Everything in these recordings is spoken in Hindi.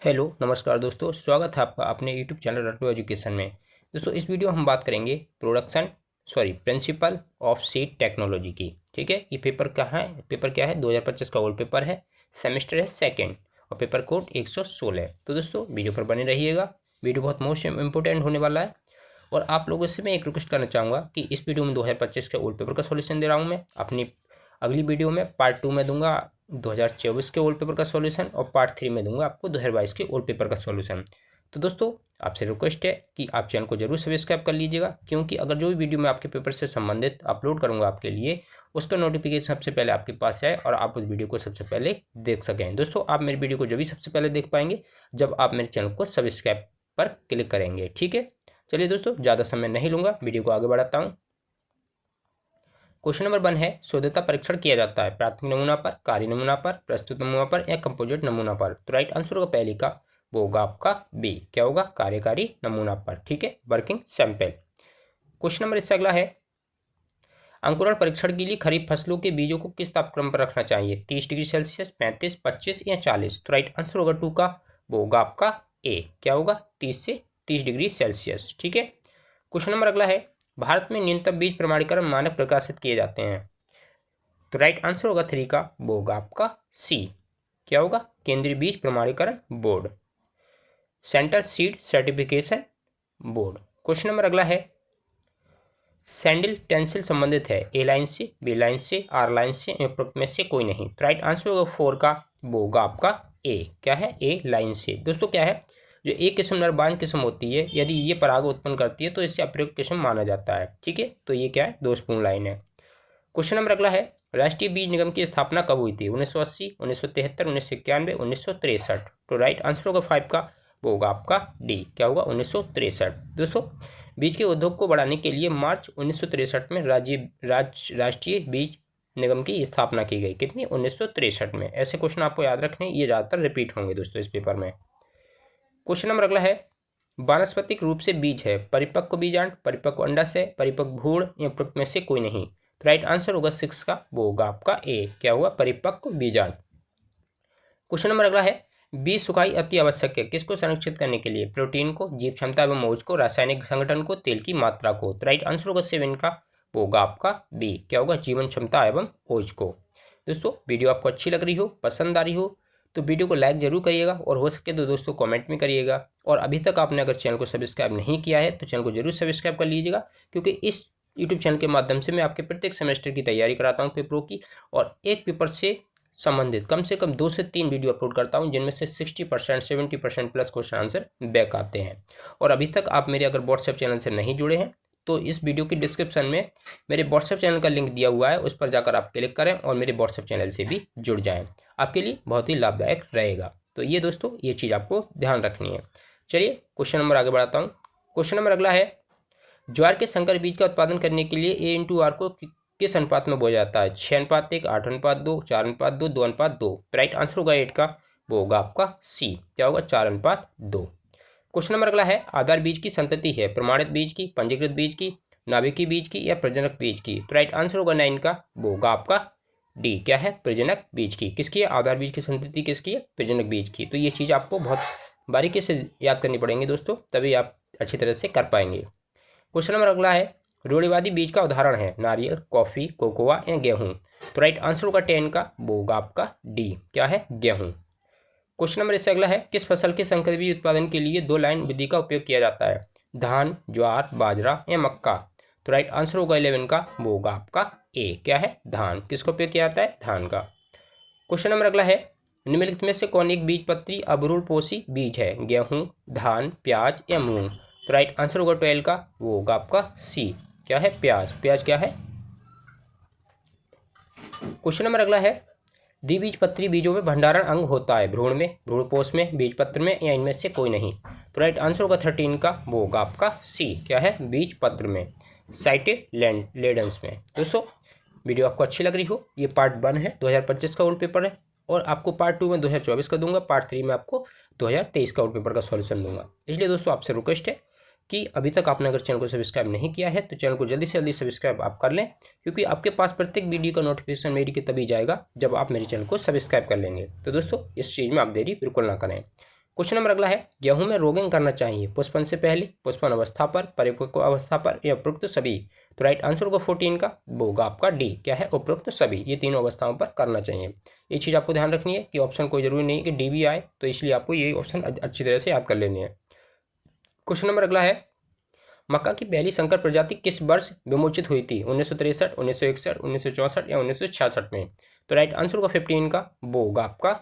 हेलो नमस्कार दोस्तों, स्वागत है आपका अपने यूट्यूब चैनल रट्टू एजुकेशन में। दोस्तों इस वीडियो में हम बात करेंगे प्रिंसिपल ऑफ सीड टेक्नोलॉजी की। ठीक है, ये पेपर क्या है 2025 का ओल्ड पेपर है, सेमेस्टर है सेकंड और पेपर कोड 116 है। तो दोस्तों वीडियो पर बने रहिएगा, वीडियो बहुत मोस्ट इम्पोर्टेंट होने वाला है। और आप लोगों से मैं एक रिक्वेस्ट करना चाहूँगा कि इस वीडियो में 2025 के ओल्ड पेपर का सॉल्यूशन दे रहा हूँ मैं। अपनी अगली वीडियो में पार्ट 2 में दूंगा 2024 के ओल्ड पेपर का सॉल्यूशन और पार्ट 3 में दूंगा आपको 2022 के ओल्ड पेपर का सॉल्यूशन। तो दोस्तों आपसे रिक्वेस्ट है कि आप चैनल को जरूर सब्सक्राइब कर लीजिएगा, क्योंकि अगर जो भी वीडियो मैं आपके पेपर से संबंधित अपलोड करूंगा आपके लिए, उसका नोटिफिकेशन सबसे पहले आपके पास आए और आप उस वीडियो को सबसे पहले देख सकें। दोस्तों आप मेरी वीडियो को जब भी सबसे पहले देख पाएंगे जब आप मेरे चैनल को सब्सक्राइब पर क्लिक करेंगे। ठीक है, चलिए दोस्तों ज़्यादा समय नहीं लूँगा, वीडियो को आगे बढ़ाता हूँ। क्वेश्चन नंबर 1 है, शुद्धता परीक्षण किया जाता है प्राथमिक नमूना पर, कार्य नमूना पर, प्रस्तुत नमूना पर या कंपोजिट नमूना पर। तो राइट आंसर होगा पहले का, वो होगा आपका बी, क्या होगा कार्यकारी नमूना पर। ठीक है, वर्किंग सैंपल। क्वेश्चन नंबर इससे अगला है, अंकुरण परीक्षण के लिए खरीफ फसलों के बीजों को किस तापक्रम पर रखना चाहिए, 30 डिग्री सेल्सियस, 35, 25 या 40। तो राइट आंसर होगा 2 का, वो होगा आपका ए, क्या होगा 30 से 30 डिग्री सेल्सियस। ठीक है, क्वेश्चन नंबर अगला है, भारत में न्यूनतम बीज प्रमाणीकरण मानक प्रकाशित किए जाते हैं। तो राइट आंसर होगा 3 का, वो होगा आपका सी, क्या होगा केंद्रीय बीज प्रमाणीकरण board, central seed certification board. Question number अगला है, सैंडल टेंसिल संबंधित है ए लाइन से, बी लाइन से, आर लाइन से, उपरोक्त में से कोई नहीं। तो राइट आंसर होगा 4 का, वो होगा आपका ए, क्या है ए लाइन से। दोस्तों क्या है, जो एक किस्म नरबान किस्म होती है, यदि ये पराग उत्पन्न करती है तो इसे अप्रयुक्त किस्म माना जाता है। ठीक है, तो ये क्या है दोषपूर्ण लाइन है। क्वेश्चन नंबर अगला है, राष्ट्रीय बीज निगम की स्थापना कब हुई थी, 1980, 1973, 1991, 1963। तो राइट आंसर होगा 5 का, वो होगा आपका डी, क्या होगा 1963। दोस्तों बीज के उद्योग को बढ़ाने के लिए मार्च 1963 में राष्ट्रीय बीज निगम की स्थापना की गई। कितनी, 1963 में। ऐसे क्वेश्चन आपको याद रखने, ये ज़्यादातर रिपीट होंगे दोस्तों इस पेपर में। क्वेश्चन नंबर अगला है, वानस्पतिक रूप से बीज है परिपक्व बीजांड, परिपक्व अंडाशय, परिपक्व भ्रूण या उपरोक्त में से कोई नहीं। तो राइट आंसर होगा 6 का, वो होगा आपका ए, क्या हुआ परिपक्व बीजांड। क्वेश्चन नंबर अगला है, बीज सुखाई अति आवश्यक है किसको संरक्षित करने के लिए, प्रोटीन को, जीव क्षमता एवं मौज को, रासायनिक संगठन को, तेल की मात्रा को। तो राइट आंसर होगा 7 का, वो होगा आपका बी, क्या होगा जीवन क्षमता एवं ओज को। दोस्तों वीडियो आपको अच्छी लग रही हो, पसंद आ रही हो तो वीडियो को लाइक जरूर करिएगा और हो सके तो दोस्तों कमेंट में करिएगा। और अभी तक आपने अगर चैनल को सब्सक्राइब नहीं किया है तो चैनल को जरूर सब्सक्राइब कर लीजिएगा, क्योंकि इस यूट्यूब चैनल के माध्यम से मैं आपके प्रत्येक सेमेस्टर की तैयारी कराता हूँ पेपरों की, और एक पेपर से संबंधित कम से कम 2 से 3 वीडियो अपलोड करता हूं, जिनमें से 60%, 70% प्लस क्वेश्चन आंसर बैक आते हैं। और अभी तक आप मेरे अगर व्हाट्सएप चैनल से नहीं जुड़े हैं तो इस वीडियो की डिस्क्रिप्शन में मेरे व्हाट्सएप चैनल का लिंक दिया हुआ है, उस पर जाकर आप क्लिक करें और मेरे व्हाट्सएप चैनल से भी जुड़ जाएं, आपके लिए बहुत ही लाभदायक रहेगा। तो ये दोस्तों ये चीज़ आपको ध्यान रखनी है। चलिए क्वेश्चन नंबर आगे बढ़ाता हूँ। क्वेश्चन नंबर अगला है, ज्वार के संकर बीज का उत्पादन करने के लिए A/R को किस अनुपात में बोया जाता है, 6:1, 8:2, 4:2, 2:2। राइट आंसर होगा 8 का, वो होगा आपका सी, क्या होगा 4:2। क्वेश्चन नंबर अगला है, आधार बीज की संतति है प्रमाणित बीज की, पंजीकृत बीज की, नाभिकीय बीज की या प्रजनक बीज की। तो राइट आंसर होगा 9 का, वो होगा आपका डी, क्या है प्रजनक बीज की। किसकी है आधार बीज की संतति, किसकी है प्रजनक बीज की। तो ये चीज़ आपको बहुत बारीकी से याद करनी पड़ेंगी दोस्तों, तभी आप अच्छी तरह से कर पाएंगे। क्वेश्चन नंबर अगला है, रूढ़िवादी बीज का उदाहरण है नारियल, कॉफी, कोकोआ या गेहूं। तो राइट आंसर होगा 10 का, वो होगा आपका डी, क्या है गेहूं। क्वेश्चन नंबर इससे अगला है, किस फसल के संकर बीज उत्पादन के लिए 2 लाइन विधि का उपयोग किया जाता है, धान, ज्वार, बाजरा या मक्का। तो राइट आंसर होगा 11 का, वो होगा आपका ए, क्या है धान। किसका उपयोग किया जाता है, धान का। क्वेश्चन नंबर अगला है, निम्नलिखित में से कौन एक बीजपत्री अबरूलपोषी बीज है, गेहूं, धान, प्याज या मूंग। तो राइट आंसर होगा 12 का, वो होगा आपका सी, क्या है प्याज। प्याज क्या है। क्वेश्चन नंबर अगला है, द्विबीजपत्री बीजों में भंडारण अंग होता है भ्रूण में, भ्रूणपोष में, बीजपत्र में या इनमें से कोई नहीं। तो राइट आंसर होगा 13 का, वो होगा आपका सी, क्या है बीजपत्र में, साइटिलेडन्स में। दोस्तों वीडियो आपको अच्छी लग रही हो, ये पार्ट 1 है 2025 का ओल्ड पेपर है, और आपको पार्ट 2 में 2024 का दूंगा, पार्ट 3 में आपको 2023 का ओल्ड पेपर का सॉल्यूशन दूंगा। इसलिए दोस्तों आपसे रिक्वेस्ट है कि अभी तक आपने अगर चैनल को सब्सक्राइब नहीं किया है तो चैनल को जल्दी से जल्दी सब्सक्राइब आप कर लें, क्योंकि आपके पास प्रत्येक वीडियो का नोटिफिकेशन मेरी की तभी जाएगा जब आप मेरे चैनल को सब्सक्राइब कर लेंगे। तो दोस्तों इस चीज़ में आप देरी बिल्कुल ना करें। क्वेश्चन नंबर अगला है, गेहूं में रोगिंग करना चाहिए पुष्पन से पहले, पुष्पन अवस्था पर, परिपक्व अवस्था पर या उपरोक्त सभी। तो राइट आंसर होगा 14 का, वो होगा आपका डी, क्या है, उपरोक्त सभी, ये तीनों अवस्थाओं पर करना चाहिए। ये चीज़ आपको ध्यान रखनी है कि ऑप्शन कोई जरूरी नहीं कि डी भी आए, तो इसलिए आपको ये ऑप्शन अच्छी तरह से याद कर लेने हैं। क्वेश्चन नंबर अगला है, मक्का की पहली संकर प्रजाति किस वर्ष विमोचित हुई थी, 1963, 1961, 1964 या 1966 में। तो राइट आंसर होगा 15 का, वो होगा आपका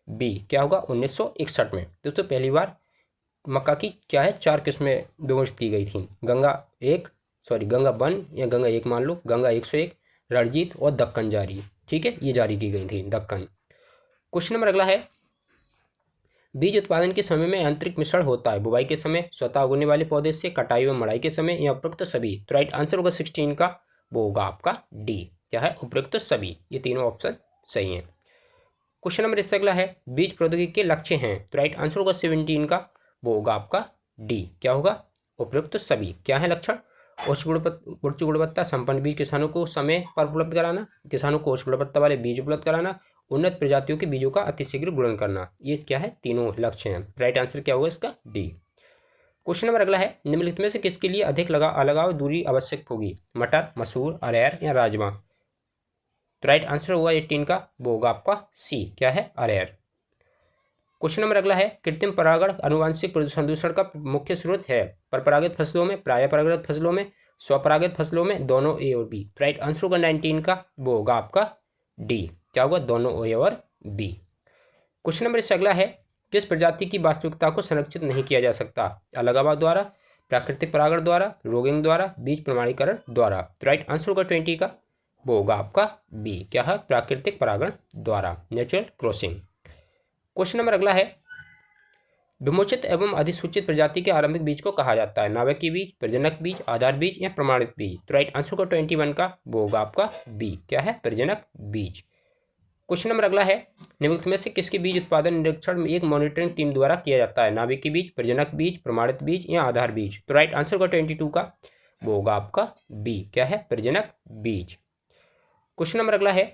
बी, क्या होगा, 1961 में। दोस्तों पहली बार मक्का की क्या है 4 किस्में विमोचित की गई थी, गंगा 1 या गंगा 1 मान लो, गंगा 101, रणजीत और दक्कन जारी, ठीक है, ये जारी की गई थी दक्कन। क्वेश्चन नंबर अगला है, बीज उत्पादन के समय में यांत्रिक मिश्रण होता है बुवाई के समय, स्वतः उगने वाले पौधे से, कटाई व मड़ाई के समय या उपयुक्त सभी। तो राइट आंसर होगा 16 का, वो होगा आपका डी, क्या है, उपयुक्त सभी, ये तीनों ऑप्शन सही हैं। क्वेश्चन नंबर इससे अगला है, बीज प्रौद्योगिकी के लक्ष्य हैं। तो राइट आंसर होगा 17 का, वो होगा आपका डी, क्या होगा, उपयुक्त सभी। क्या है लक्षण, उच्च गुणवत्ता संपन्न बीज किसानों को समय पर उपलब्ध कराना, किसानों को उच्च गुणवत्ता वाले बीज उपलब्ध कराना, उन्नत प्रजातियों के बीजों का अतिशीघ्र गुणन करना, ये क्या है, तीनों लक्ष्य हैं। राइट आंसर क्या होगा इसका, डी। क्वेश्चन नंबर अगला है, निम्नलिखित में से किसके लिए अधिक अलगाव दूरी आवश्यक होगी, मटर, मसूर, अरहर या राजमा। तो राइट आंसर होगा 18 का, वो होगा आपका सी, क्या है, अरहर। क्वेश्चन नंबर अगला है, कृत्रिम परागण आनुवांशिक संदूषण का मुख्य स्रोत है, परपरागित फसलों में, प्राय परागित फसलों में, स्वपरागित फसलों में, दोनों ए और बी। राइट आंसर होगा 19 का, वो होगा आपका डी, क्या होगा, दोनों ए और बी। क्वेश्चन नंबर इससे अगला है, किस प्रजाति की वास्तविकता को संरक्षित नहीं किया जा सकता, अलगाव द्वारा, प्राकृतिक परागण द्वारा, रोगिंग द्वारा, बीज प्रमाणीकरण द्वारा। तो राइट आंसर होगा 20 का, वो होगा आपका बी, क्या है, प्राकृतिक परागण द्वारा, नेचुरल क्रॉसिंग। क्वेश्चन नंबर अगला है, विमोचित एवं अधिसूचित प्रजाति के आरंभिक बीज को कहा जाता है, नाभिकीय बीज, प्रजनक बीज, आधार बीज या प्रमाणित बीज। तो राइट आंसर होगा 21 का, वो होगा आपका बी, क्या है, प्रजनक बीज। क्वेश्चन नंबर अगला है, निम्नलिखित में से किसके बीज उत्पादन निरीक्षण में एक मॉनिटरिंग टीम द्वारा किया जाता है, नाभिकीय बीज, प्रजनक बीज, प्रमाणित बीज या आधार बीज। तो राइट आंसर होगा 22 का, वो होगा आपका बी, क्या है, प्रजनक बीज। क्वेश्चन नंबर अगला है,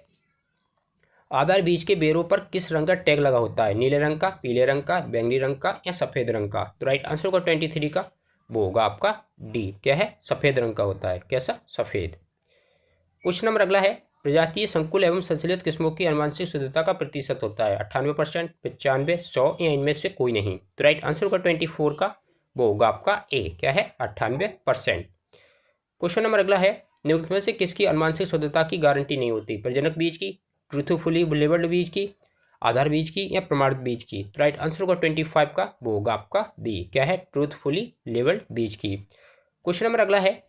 आधार बीज के बेरों पर किस रंग का टैग लगा होता है, नीले रंग का, पीले रंग का, बैंगनी रंग का या सफेद रंग का। तो राइट आंसर होगा 23 का, वो होगा आपका डी, क्या है, सफेद रंग का होता है, कैसा, सफेद। क्वेश्चन नंबर अगला है, प्रजातीय संकुल एवं संश्लेषित किस्मों की आनुवंशिक शुद्धता का प्रतिशत होता है 98%, 95, 100 या इनमें से कोई नहीं। तो राइट आंसर होगा 24 का, वो होगा आपका ए, क्या है, 98%। क्वेश्चन नंबर अगला है, निम्नलिखित में से किसकी आनुवंशिक शुद्धता की गारंटी नहीं होती, प्रजनक बीज की, ट्रूथफुली लेबल्ड बीज की, आधार बीज की या प्रमाणित बीज की। तो राइट आंसर होगा 25 का, वो होगा आपका बी, क्या है, ट्रूथफुली लेबल्ड बीज की। क्वेश्चन नंबर अगला है,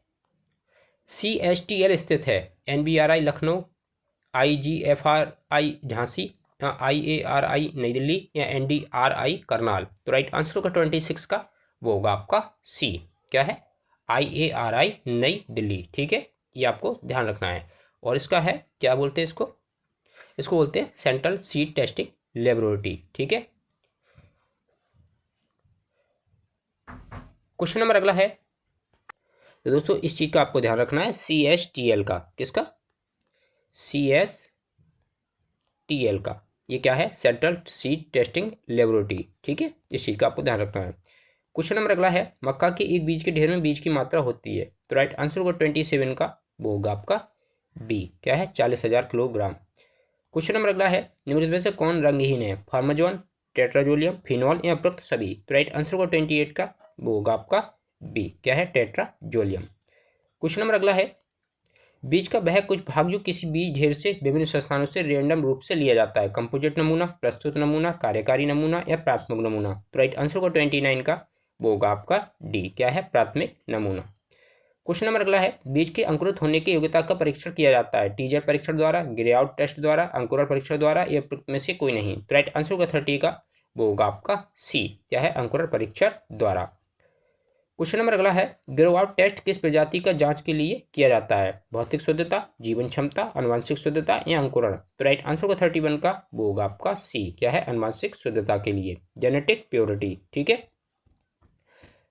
CSTL स्थित है, NBRI Lucknow, IGFRI Jhansi, IARI नई दिल्ली या NDRI करनाल। तो राइट आंसर होगा 26 का, वो होगा आपका सी, क्या है, IARI नई दिल्ली, ठीक है, ये आपको ध्यान रखना है। और इसका है, क्या बोलते हैं इसको, इसको बोलते हैं सेंट्रल सीड टेस्टिंग लेबोरेटरी, ठीक है। क्वेश्चन नंबर अगला है, तो दोस्तों इस चीज का आपको ध्यान रखना है, CSTL का, किसका, CSTL का, ये क्या है, सेंट्रल सीड टेस्टिंग लेबोरेटरी, ठीक है, इस चीज का आपको ध्यान रखना है। क्वेश्चन नंबर अगला है, मक्का के एक बीज के ढेर में बीज की मात्रा होती है। तो राइट आंसर होगा 27 का, वो होगा आपका बी, क्या है, 40,000 किलोग्राम। क्वेश्चन नंबर अगला है, निम्नलिखित में से कौन रंगहीन है, फार्माजोन, टेट्राजोलियम, फिनॉल या उपरोक्त सभी। तो राइट आंसर होगा 28 का, वो होगा आपका बी, क्या है, टेट्राजोलियम। क्वेश्चन नंबर अगला है, बीज का वह कुछ भाग जो किसी बीज ढेर से विभिन्न स्थानों से रैंडम रूप से लिया जाता है, कंपोजिट नमूना, प्रस्तुत नमूना, कार्यकारी नमूना या प्राथमिक नमूना। तो राइट आंसर होगा 29 का, वो होगा आपका डी, क्या है, प्राथमिक नमूना। क्वेश्चन नंबर अगला है, बीज के अंकुरित होने की योग्यता का परीक्षण किया जाता है, टीजर परीक्षण द्वारा, ग्रे आउट टेस्ट द्वारा, अंकुरण परीक्षण द्वारा या में से कोई नहीं। तो राइट आंसर होगा 30 का, वो होगा आपका सी, क्या है, अंकुरण परीक्षण द्वारा। क्वेश्चन नंबर अगला है, ग्रो आउट टेस्ट किस प्रजाति का जांच के लिए किया जाता है, भौतिक शुद्धता, जीवन क्षमता, आनुवंशिक शुद्धता या अंकुरण। तो राइट आंसर होगा 31 का, वो होगा आपका सी, क्या है, आनुवंशिक शुद्धता के लिए, जेनेटिक प्योरिटी, ठीक है।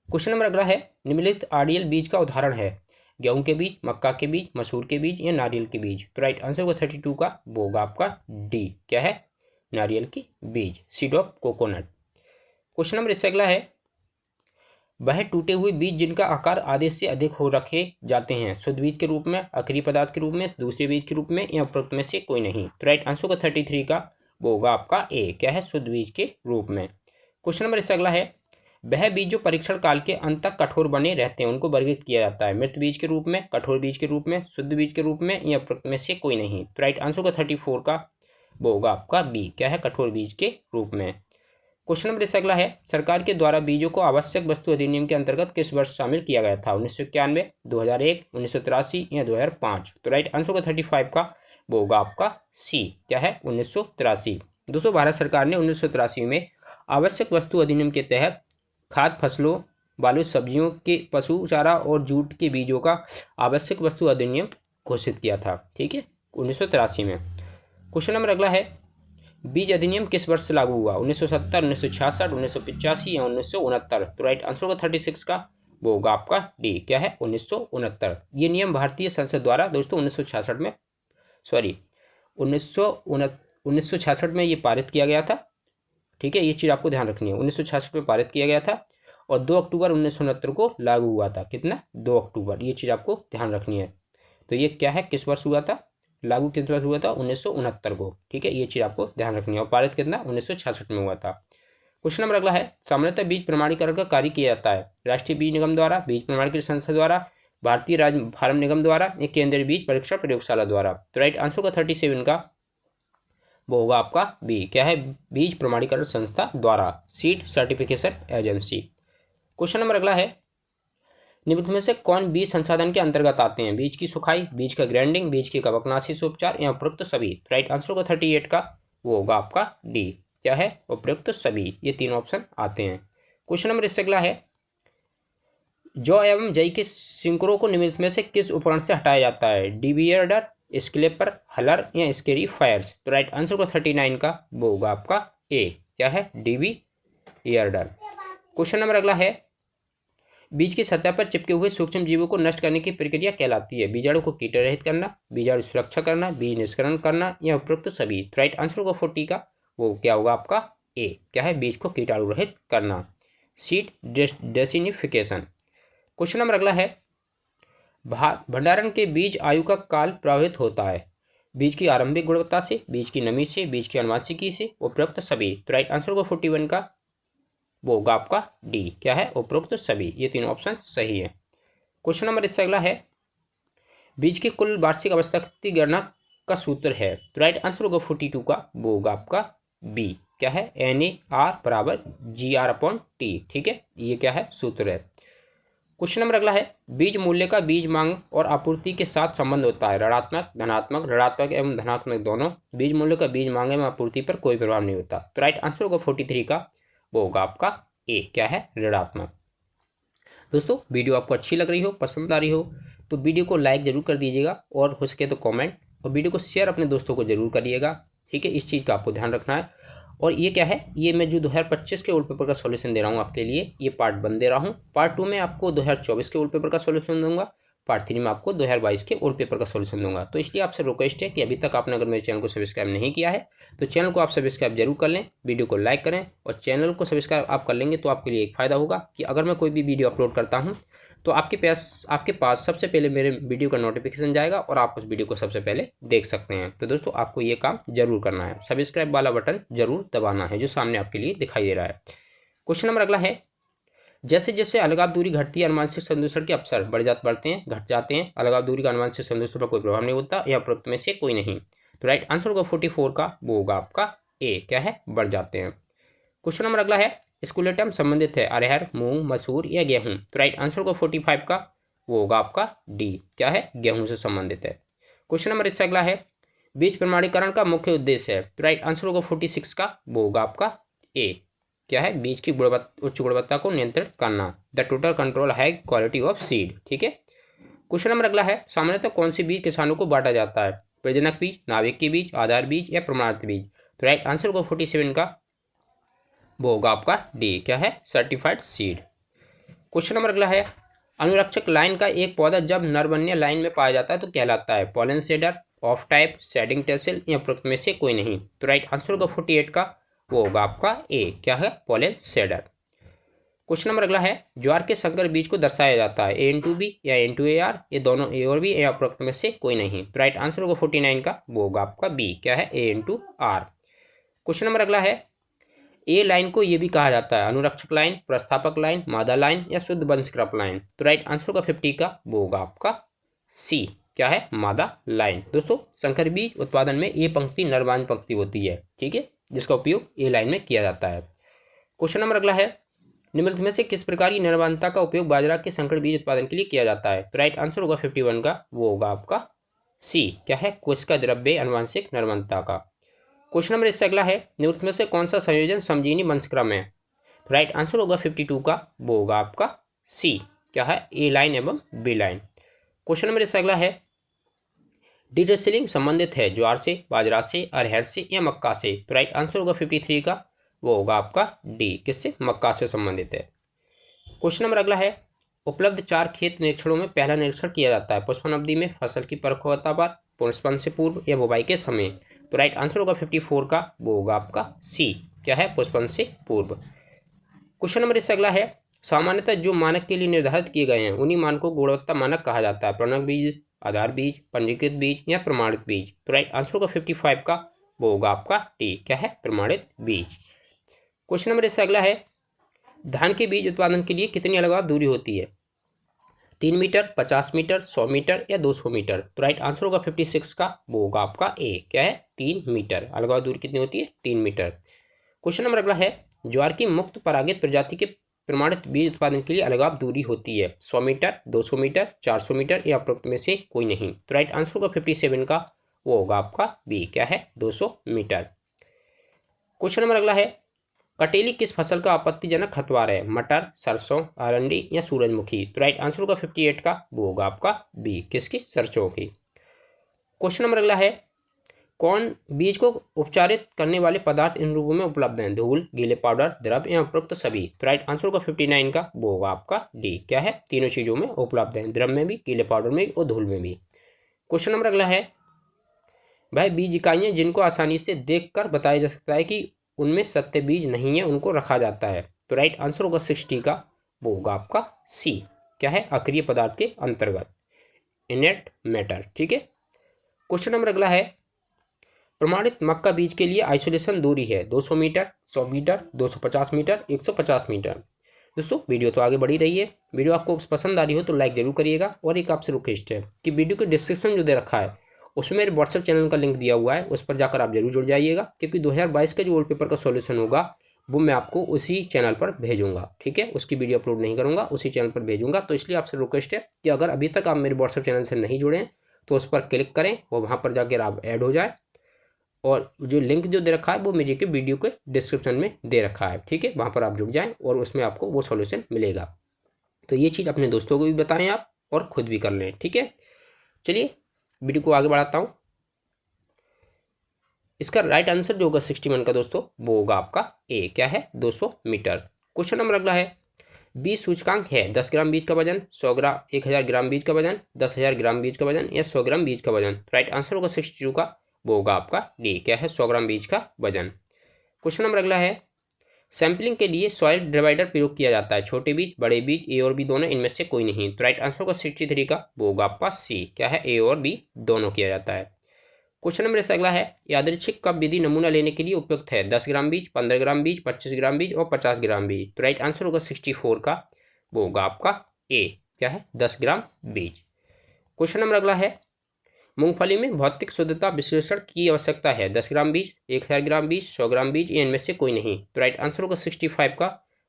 क्वेश्चन नंबर अगला है, निम्नलिखित आरडीएल बीज का उदाहरण है, गेहूं के बीज, मक्का के बीज, मसूर के बीज या नारियल के बीज। तो राइट आंसर होगा 32 का, वो होगा आपका डी, क्या है, नारियल की बीज, seed of coconut. Question number इससे अगला है, वह टूटे हुए बीज जिनका आकार आधे से अधिक हो रखे जाते हैं शुद्ध बीज के रूप में, अक्रिय पदार्थ के रूप में, दूसरे बीज के रूप में या उपरोक्त में से कोई नहीं। तो राइट आंसर का 33 का वो होगा आपका ए, क्या है, शुद्ध बीज के रूप में। क्वेश्चन नंबर इससे अगला है, वह बीज जो परीक्षण काल के अंत तक कठोर बने रहते हैं उनको वर्गीकृत किया जाता है मृत बीज के रूप में, कठोर बीज के रूप में, शुद्ध बीज के रूप में या उपरोक्त में से कोई नहीं। तो राइट आंसर का 34 का वो होगा आपका बी, क्या है, कठोर बीज के रूप में। क्वेश्चन नंबर इससे अगला है, सरकार के द्वारा बीजों को आवश्यक वस्तु अधिनियम के अंतर्गत किस वर्ष शामिल किया गया था? 1991, 2001, 1983 या 2005। तो राइट आंसर का 35 का वो होगा आपका सी, क्या है, 1983। दोस्तों भारत सरकार ने 1983 में आवश्यक वस्तु अधिनियम के तहत खाद्य फसलों, बालू सब्जियों के, पशु चारा और जूट के बीजों का आवश्यक वस्तु अधिनियम घोषित किया था, ठीक है, 1983 में। क्वेश्चन नंबर अगला है, बीज अधिनियम किस वर्ष से लागू हुआ? 1970, 1966, 1985 या 1969। तो राइट आंसर होगा 36 का वो होगा आपका डी, क्या है, 1969। ये नियम भारतीय संसद द्वारा दोस्तों 1966 में, सॉरी 1966 में ये पारित किया गया था, ठीक है, ये चीज़ आपको ध्यान रखनी है। 1966 में पारित किया गया था और 2 अक्टूबर 1969 को लागू हुआ था। कितना? 2 अक्टूबर, ये चीज़ आपको ध्यान रखनी है। तो ये क्या है, किस वर्ष हुआ था, लागू किस वर्ष हुआ था? 1969 को, ठीक है, ये चीज़ आपको ध्यान रखनी है। और पारित कितना? 1966 में हुआ था। क्वेश्चन नंबर अगला है, सामान्यतः बीज प्रमाणीकरण का कार्य किया जाता है राष्ट्रीय बीज निगम द्वारा, बीज प्रमाणीकरण संस्था द्वारा, भारतीय राज्य फार्म निगम द्वारा या केंद्रीय बीज परीक्षण प्रयोगशाला द्वारा। तो राइट आंसर का 37 का वो होगा आपका बी, क्या है, बीज प्रमाणीकरण संस्था द्वारा, seed certification agency. Question number अगला है, निम्न में से कौन बीज संसाधन के अंतर्गत आते हैं? बीज की सुखाई, बीज का ग्राइंडिंग, बीज की कवकनाशी से उपचार या उपयुक्त सभी। राइट आंसर होगा 38 का वो होगा आपका डी, क्या है, उपयुक्त सभी। ये तीन ऑप्शन आते हैं। क्वेश्चन नंबर इससे अगला है, जौ एवं जई के सिंकरों को निम्न में से किस उपकरण से हटाया जाता है? डिवियर्डर, स्क्लेपर, हलर या स्केरी फायर्स। तो राइट आंसर होगा 39 का वो होगा आपका ए, क्या है, डिवियर्डर। क्वेश्चन नंबर अगला है, बीज की सतह पर चिपके हुए सूक्ष्म जीवों को नष्ट करने की प्रक्रिया कहलाती है? बीजाणु को कीट रहित करना, बीजाणु सुरक्षा करना, बीज निष्करण करना या उपयुक्त सभी। तो राइट आंसर होगा 40 का वो क्या होगा आपका ए, क्या है, बीज को कीटाणु रहित करना, सीड डेसिनिफिकेशन। क्वेश्चन नंबर अगला है, भंडारण के बीज आयु का काल प्रभावित होता है? बीज की आरंभिक गुणवत्ता से, बीज की नमी से, बीज की अनुवांशिकी से, उपयुक्त सभी। तो राइट आंसर होगा 41 का वो होगा आपका डी, क्या है, उपरोक्त सभी। ये तीनों ऑप्शन सही है। क्वेश्चन नंबर इससे अगला है, बीज की कुल वार्षिक अवस्था की गणना का सूत्र है? तो राइट आंसर होगा 42 का वो होगा आपका बी, क्या है, NAR बराबर GR/T, ठीक है, ये क्या है, सूत्र है। क्वेश्चन नंबर अगला है, बीज मूल्य का बीज मांग और आपूर्ति के साथ संबंध होता है? ऋणात्मक, धनात्मक, ऋणात्मक एवं धनात्मक दोनों। बीज मूल्य का बीज मांग एवं आपूर्ति पर कोई प्रभाव नहीं होता। तो राइट आंसर होगा 43 का वो होगा आपका ए, क्या है, ऋणात्मक। दोस्तों वीडियो आपको अच्छी लग रही हो, पसंद आ रही हो तो वीडियो को लाइक जरूर कर दीजिएगा और हो सके तो कमेंट और वीडियो को शेयर अपने दोस्तों को जरूर करिएगा, ठीक है, इस चीज़ का आपको ध्यान रखना है। और ये क्या है, ये मैं जो 2025 के ओल्ड पेपर का सॉल्यूशन दे रहा हूँ आपके लिए, ये पार्ट 1 दे रहा हूँ। पार्ट 2 में आपको 2024 के ओल्ड पेपर का सॉल्यूशन दूंगा, पार्ट 3 में आपको 2022 के ओल्ड पेपर का सॉल्यूशन दूंगा। तो इसलिए आपसे रिक्वेस्ट है कि अभी तक आपने अगर मेरे चैनल को सब्सक्राइब नहीं किया है तो चैनल को आप सब्सक्राइब जरूर कर लें, वीडियो को लाइक करें और चैनल को सब्सक्राइब आप कर लेंगे तो आपके लिए एक फ़ायदा होगा कि अगर मैं कोई भी वीडियो अपलोड करता हूँ तो आपके पास सबसे पहले मेरे वीडियो का नोटिफिकेशन जाएगा और आप उस वीडियो को सबसे पहले देख सकते हैं। तो दोस्तों आपको ये काम जरूर करना है, सब्सक्राइब वाला बटन जरूर दबाना है जो सामने आपके लिए दिखाई दे रहा है। क्वेश्चन नंबर अगला है, जैसे जैसे अलगाव दूरी घटती है अनुवांशिक संदूषण के अवसर बढ़ते हैं, घट जाते हैं? अलगाव दूरी का अनुवांशिक संदूषण पर कोई प्रभाव नहीं होता, या उपरोक्त में से कोई नहीं। तो राइट आंसर होगा 44 का वो होगा आपका ए, क्या है, बढ़ जाते हैं। क्वेश्चन नंबर अगला है, स्कूलेटम संबंधित है अरहर, मूंग, मसूर या गेहूं? तो राइट आंसर होगा 45 का वो होगा आपका डी, क्या है, गेहूं से संबंधित है। क्वेश्चन नंबर इससे अगला है, बीज प्रमाणीकरण का मुख्य उद्देश्य है? तो राइट आंसर होगा 46 का वो होगा आपका ए, क्या है, बीज की उच्च गुणवत्ता को नियंत्रित करना, the total control high quality of seed, ठीक है। क्वेश्चन नंबर अगला है, सामान्यतः कौन सी बीज किसानों को बांटा जाता है? प्रजनक बीज, नाभिक के बीज, आधार बीज या प्रमाणित बीज? तो राइट आंसर होगा 47 का वो होगा आपका डी, क्या है, सर्टिफाइड सीड। क्वेश्चन नंबर अगला है, अनुरक्षक लाइन का एक पौधा जब नरवन्य लाइन में पाया जाता है तो कहलाता है? Pollen shedder, off type, shedding tassel या उपरोक्त में से कोई नहीं। तो राइट आंसर होगा 48 का वो होगा आपका ए, क्या है, पॉलन सेडर। क्वेश्चन नंबर अगला है, ज्वार के संकर बीज को दर्शाया जाता है A/B या N/AR, ये दोनों ए और बी या उपरोक्त में से कोई नहीं। तो राइट आंसर होगा 49 का, वो होगा आपका बी, क्या है, A/R। क्वेश्चन नंबर अगला है, ए लाइन को ये भी कहा जाता है अनुरक्षक लाइन, प्रस्थापक लाइन, मादा लाइन या शुद्ध वंशक्रप लाइन। तो राइट आंसर होगा 50 का, वो होगा आपका सी, क्या है, मादा लाइन। दोस्तों संकर बीज उत्पादन में ए पंक्ति नरवान पंक्ति होती है, ठीक है, जिसका उपयोग ए लाइन में किया जाता है। क्वेश्चन नंबर अगला है, निम्नलिखित में से किस प्रकार की नरवानता का उपयोग बाजरा के संकर बीज उत्पादन के लिए किया जाता है। तो राइट आंसर होगा 51 का, वो होगा आपका सी, क्या है, कोशिका द्रव्य अनुवांशिक नरवानता का। क्वेश्चन नंबर इससे अगला है, निम्नलिखित में से कौन सा संयोजन समजीनी वंशक्रम है। राइट आंसर होगा 52 का, वो होगा आपका सी, क्या है, ए लाइन एवं बी लाइन। क्वेश्चन नंबर इससे अगला है, डिड्रेसिलिंग संबंधित है ज्वार से, बाजरा से, अरहर से या मक्का से। तो राइट आंसर होगा 53 का, वो होगा आपका डी, किससे, मक्का से संबंधित है। क्वेश्चन नंबर अगला है, उपलब्ध 4 खेत निरीक्षणों में पहला निरीक्षण किया जाता है पुष्पन अवधि में, फसल की परिपक्वता पर, पुष्पन से पूर्व या बुवाई के समय। तो राइट आंसर होगा 54 का, वो होगा आपका सी, क्या है, पुष्पन से पूर्व। क्वेश्चन नंबर इससे अगला है, सामान्यतः जो मानक के लिए निर्धारित किए गए हैं उन्हीं मानकों को गुणवत्ता मानक कहा जाता है, प्रणक बीज, आधार बीज, पंजीकृत बीज या प्रमाणित बीज। तो राइट आंसर होगा 55 का, वो होगा आपका टी, क्या है, प्रमाणित बीज। क्वेश्चन नंबर इससे अगला है, धान के बीज उत्पादन के लिए कितनी अलगाव दूरी होती है, 3 मीटर, 50 मीटर, 100 मीटर या 200 मीटर। तो राइट आंसर होगा 56 का, वो होगा आपका ए, क्या है, 3 मीटर। अलगाव दूरी कितनी होती है, 3 मीटर। क्वेश्चन नंबर अगला है, ज्वार की मुक्त परागित प्रजाति के प्रमाणित बीज उत्पादन के लिए अलगाव दूरी होती है 100 मीटर, 200 मीटर, 400 मीटर या उपरोक्त में से कोई नहीं। तो राइट आंसर होगा 57 का, वो होगा आपका बी, क्या है, 200 मीटर। क्वेश्चन नंबर अगला है, कटेली किस फसल का आपत्तिजनक खतवार है, मटर, सरसों, अरंडी या सूरजमुखी। तो राइट आंसर होगा 58 का, वो होगा आपका बी, किसकी, सरसों की। क्वेश्चन नंबर अगला है, कौन बीज को उपचारित करने वाले पदार्थ इन रूपों में उपलब्ध हैं, धूल, गीले पाउडर, द्रव या उपरोक्त सभी। तो राइट आंसर होगा 59 का, वो होगा आपका डी, क्या है, तीनों चीजों में उपलब्ध है, द्रव में भी, गीले पाउडर में भी और धूल में भी। क्वेश्चन नंबर अगला है, वह बीज इकाइयां जिनको आसानी से देखकर बताया जा सकता है कि उनमें सत्य बीज नहीं है उनको रखा जाता है। तो राइट आंसर होगा 60 का, वो होगा आपका सी, क्या है, अक्रिय पदार्थ के अंतर्गत, इनेर्ट मैटर, ठीक है। क्वेश्चन नंबर अगला है, प्रमाणित मक्का बीज के लिए आइसोलेशन दूरी है 200 मीटर, 100 मीटर, 250 मीटर, 150 मीटर। दोस्तों वीडियो तो आगे बढ़ी रही है, वीडियो आपको पसंद आ रही हो तो लाइक जरूर करिएगा, और एक आपसे रिक्वेस्ट है कि वीडियो के डिस्क्रिप्शन जो दे रखा है उसमें मेरे व्हाट्सएप चैनल का लिंक दिया हुआ है, उस पर जाकर आप जरूर जुड़ जाइएगा, क्योंकि 2022 का जो ओल्ड पेपर का सॉल्यूशन होगा वो मैं आपको उसी चैनल पर भेजूंगा, ठीक है, उसकी वीडियो अपलोड नहीं करूंगा, उसी चैनल पर भेजूंगा। तो इसलिए आपसे रिक्वेस्ट है कि अगर अभी तक आप मेरे व्हाट्सएप चैनल से नहीं जुड़े हैं तो उस पर क्लिक करें और वहाँ पर जाकर आप ऐड हो जाए, और जो लिंक जो दे रखा है वो मुझे के वीडियो के डिस्क्रिप्शन में दे रखा है, ठीक है, वहाँ पर आप जुड़ जाएँ और उसमें आपको वो सॉल्यूशन मिलेगा। तो ये चीज़ अपने दोस्तों को भी बताएं आप, और खुद भी कर लें, ठीक है। चलिए वीडियो को आगे बढ़ाता हूँ। इसका राइट आंसर जो होगा 61 का दोस्तों, वो होगा आपका ए, क्या है, 200 मीटर। क्वेश्चन नंबर अगला है, बीज सूचकांक है 10 ग्राम बीज का वजन, 100 ग्राम, 1000 ग्राम बीज का वजन, 10,000 ग्राम बीज का वजन या 100 ग्राम बीज का वजन। राइट आंसर होगा 62 का, वो होगा आपका डी, क्या है, 100 ग्राम बीज का वजन। क्वेश्चन नंबर अगला है, सैंपलिंग के लिए सॉइल डिवाइडर प्रयोग किया जाता है, छोटे बीज, बड़े बीज, ए और बी दोनों, इनमें से कोई नहीं। तो राइट आंसर होगा 63 का, वो होगा आपका सी, क्या है, ए और बी दोनों किया जाता है। क्वेश्चन नंबर से अगला है, यादृच्छिक कप विधि नमूना लेने के लिए उपयुक्त है 10 ग्राम बीज, 15 ग्राम बीज, 25 ग्राम बीज और 50 ग्राम बीज। तो राइट आंसर होगा 64 का, वो होगा आपका ए, क्या है, 10 ग्राम बीज। क्वेश्चन नंबर अगला है, मूंगफली में भौतिक शुद्धता विश्लेषण की आवश्यकता है 10 ग्राम बीज, 1000 ग्राम बीज, 100 ग्राम बीज या इनमें से कोई नहीं। तो राइट आंसर होगा 65 का,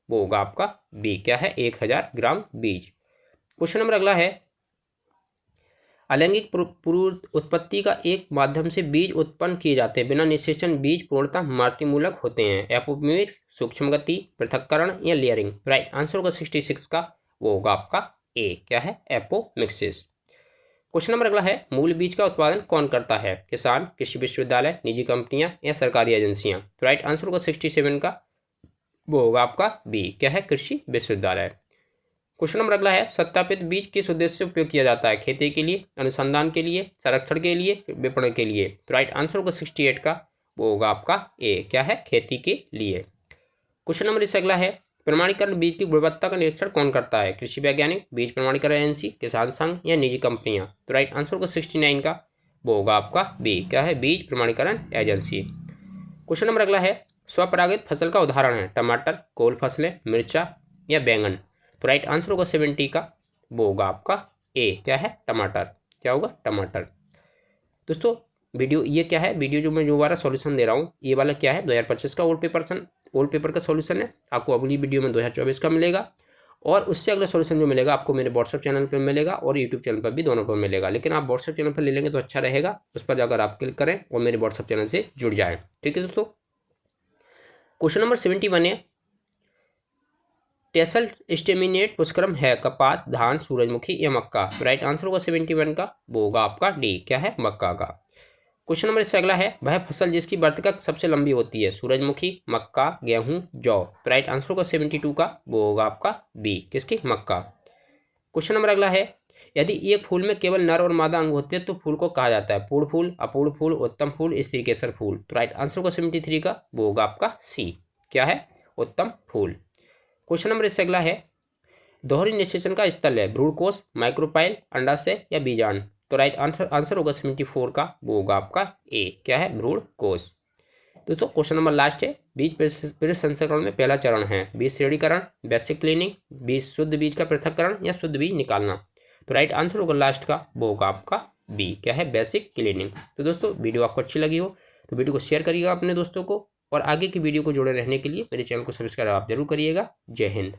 वो होगा आपका बी, क्या है, 1000 ग्राम बीज। क्वेश्चन नंबर अगला है, अलैंगिक पूर्व उत्पत्ति का एक माध्यम से बीज उत्पन्न किए जाते हैं, बिना निषेचन बीज पूर्णतः मातृमूलक होते हैं, एपोमिक्स, सूक्ष्म गति, पृथक्करण या लेयरिंग। राइट आंसर होगा 66 का, वो होगा आपका ए, क्या है, एपोमिक्सिस। क्वेश्चन नंबर अगला है, मूल बीज का उत्पादन कौन करता है, किसान, कृषि विश्वविद्यालय, निजी कंपनियां या सरकारी एजेंसियां। तो राइट आंसर होगा 67 का, वो होगा आपका बी, क्या है, कृषि विश्वविद्यालय। क्वेश्चन नंबर अगला है, सत्यापित बीज किस उद्देश्य से उपयोग किया जाता है, खेती के लिए, अनुसंधान के लिए, संरक्षण के लिए, विपणन के लिए। तो राइट आंसर होगा 68 का, वो होगा आपका ए, क्या है, खेती के लिए। क्वेश्चन नंबर इससे अगला है, प्रमाणीकरण बीज की गुणवत्ता का निरीक्षण कौन करता है? कृषि वैज्ञानिक, बीज प्रमाणीकरण एजेंसी, किसान संघ या निजी कंपनियां? तो राइट आंसर होगा 69 का, वो होगा आपका बी, क्या है, बीज प्रमाणीकरण एजेंसी। क्वेश्चन नंबर अगला है, स्वपरागित फसल का उदाहरण है टमाटर, कोल फसलें, मिर्चा या बैंगन? तो राइट आंसर होगा 70 का, वो होगा आपका ए, क्या है, टमाटर, क्या होगा, टमाटर। दोस्तों वीडियो ये क्या है, वीडियो जो मैं जो वाला सॉल्यूशन दे रहा हूँ ये वाला क्या है 2025 का ओल्ड पेपर का सॉल्यूशन है। आपको अगली वीडियो में 2024 का मिलेगा और उससे अगला सॉल्यूशन जो मिलेगा आपको मेरे व्हाट्सएप चैनल पर मिलेगा और यूट्यूब चैनल पर भी, दोनों पर मिलेगा। लेकिन आप व्हाट्सएप चैनल पर ले लेंगे तो अच्छा रहेगा, उस पर जाकर आप क्लिक करें और मेरे व्हाट्सएप चैनल से जुड़ जाएँ। ठीक है दोस्तों। क्वेश्चन नंबर 71 है, टेसल स्टेमिनेट पुष्करम है कपास, धान, सूरजमुखी या मक्का? राइट आंसर होगा 71 का, वो होगा आपका डी, क्या है, मक्का का। क्वेश्चन नंबर इससे अगला है, वह फसल जिसकी वर्तिका सबसे लंबी होती है? सूरजमुखी, मक्का, गेहूं, जौ? राइट आंसर होगा 72 का, वो होगा आपका बी, किसकी, मक्का। क्वेश्चन नंबर अगला है, यदि एक फूल में केवल नर और मादा अंग होते हैं तो फूल को कहा जाता है? पूर्ण फूल, अपूर्ण फूल, उत्तम फूल, स्त्री केसर फूल? तो राइट आंसर होगा 73 का, वो होगा आपका सी, क्या है, उत्तम फूल। क्वेश्चन नंबर इससे अगला है, दोहरी निषेचन का स्थल है भ्रूणकोश, माइक्रोपाइल, अंडाशय या बीजांड? तो राइट आंसर होगा 74 का, वो होगा आपका ए, क्या है, भ्रूणकोश। दोस्तों क्वेश्चन नंबर लास्ट है, बीज प्रसंस्करण में पहला चरण है बीज श्रेणीकरण, बेसिक क्लीनिंग, बीज शुद्ध बीज का पृथक्करण या शुद्ध बीज निकालना? तो राइट आंसर होगा लास्ट का, वो होगा आपका बी, क्या है, बेसिक क्लीनिंग। तो दोस्तों वीडियो आपको अच्छी लगी हो तो वीडियो को शेयर करिएगा अपने दोस्तों को और आगे की वीडियो को जुड़े रहने के लिए मेरे चैनल को सब्सक्राइब आप जरूर करिएगा। जय हिंद।